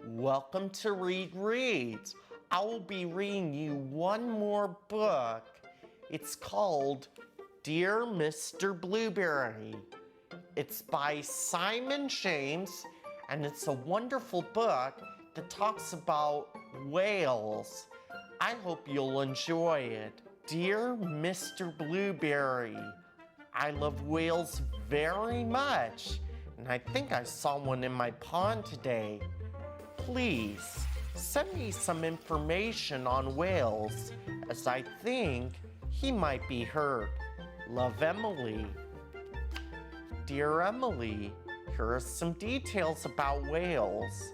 Welcome to Reid Reads. I will be reading you one more book. It's called Dear Mr. Blueberry. It's by Simon James, and it's a wonderful book that talks about whales. I hope you'll enjoy it. Dear Mr. Blueberry, I love whales very much, and I think I saw one in my pond today. Please send me some information on whales, as I think he might be hurt. Love, Emily. Dear Emily, here are some details about whales.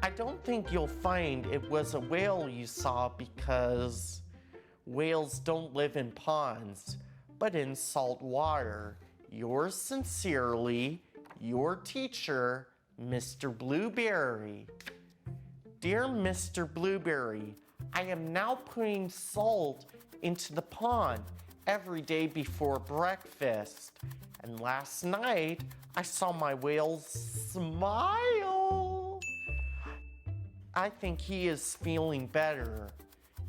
I don't think you'll find it was a whale you saw because whales don't live in ponds, but in salt water. Yours sincerely, your teacher, Mr. Blueberry. Dear Mr. Blueberry, I am now putting salt into the pond every day before breakfast. And last night, I saw my whale smile. I think he is feeling better.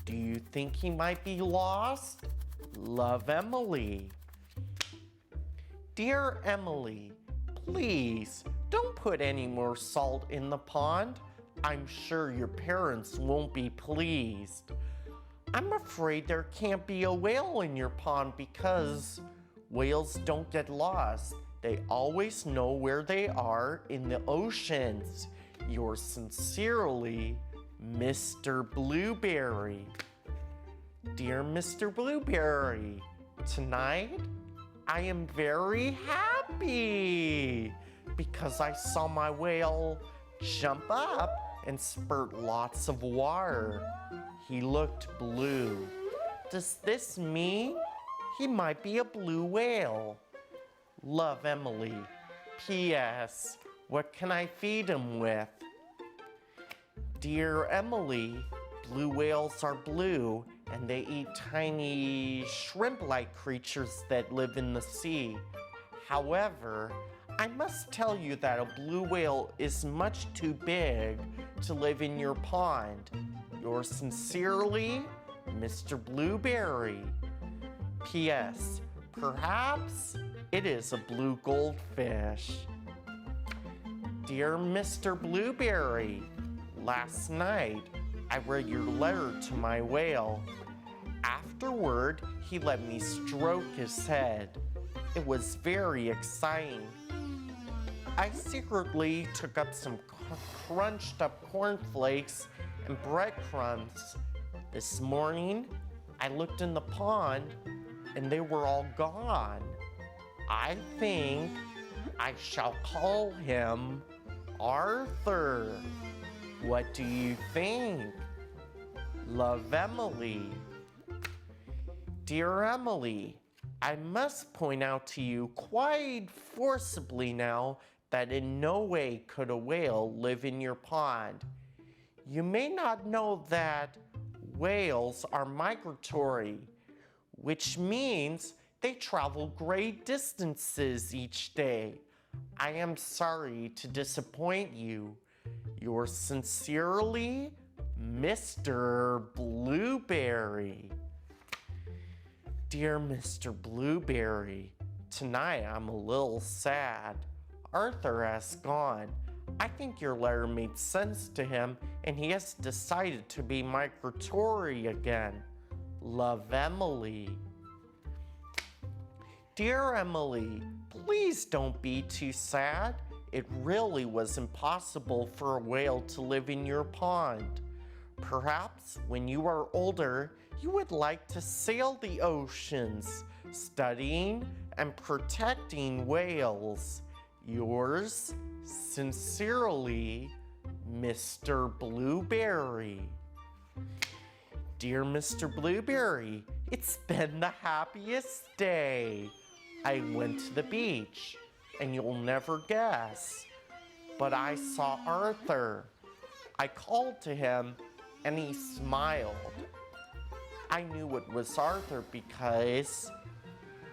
Do you think he might be lost? Love, Emily. Dear Emily, please don't put any more salt in the pond. I'm sure your parents won't be pleased. I'm afraid there can't be a whale in your pond because whales don't get lost. They always know where they are in the oceans. Yours sincerely, Mr. Blueberry. Dear Mr. Blueberry, tonight I am very happy because I saw my whale jump up and spurt lots of water. He looked blue. Does this mean he might be a blue whale? Love, Emily. P.S. What can I feed him with? Dear Emily, blue whales are blue and they eat tiny shrimp-like creatures that live in the sea. However, I must tell you that a blue whale is much too big to live in your pond. Yours sincerely, Mr. Blueberry. P.S. Perhaps it is a blue goldfish. Dear Mr. Blueberry, last night I read your letter to my whale. Afterward, he let me stroke his head. It was very exciting. I secretly took up some crunched up cornflakes and breadcrumbs. This morning, I looked in the pond and they were all gone. I think I shall call him Arthur. What do you think? Love, Emily. Dear Emily, I must point out to you quite forcibly now that in no way could a whale live in your pond. You may not know that whales are migratory, which means they travel great distances each day. I am sorry to disappoint you. Yours sincerely, Mr. Blueberry. Dear Mr. Blueberry, tonight I'm a little sad. Arthur has gone. I think your letter made sense to him and he has decided to be migratory again. Love, Emily. Dear Emily, please don't be too sad. It really was impossible for a whale to live in your pond. Perhaps when you are older, you would like to sail the oceans, studying and protecting whales. Yours sincerely, Mr. Blueberry. Dear Mr. Blueberry, it's been the happiest day. I went to the beach, and you'll never guess, but I saw Arthur. I called to him, and he smiled. I knew it was Arthur because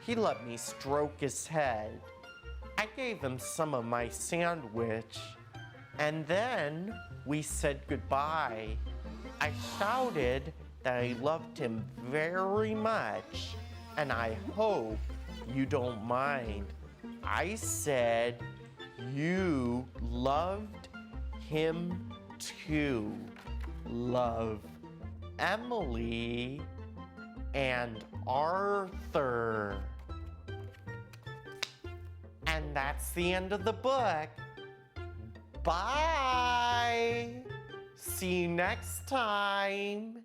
he let me stroke his head. I gave him some of my sandwich, And then we said goodbye. I shouted that I loved him very much, and I hope you don't mind. I said you loved him too. Love, Emily and Arthur. And that's the end of the book. Bye! See you next time.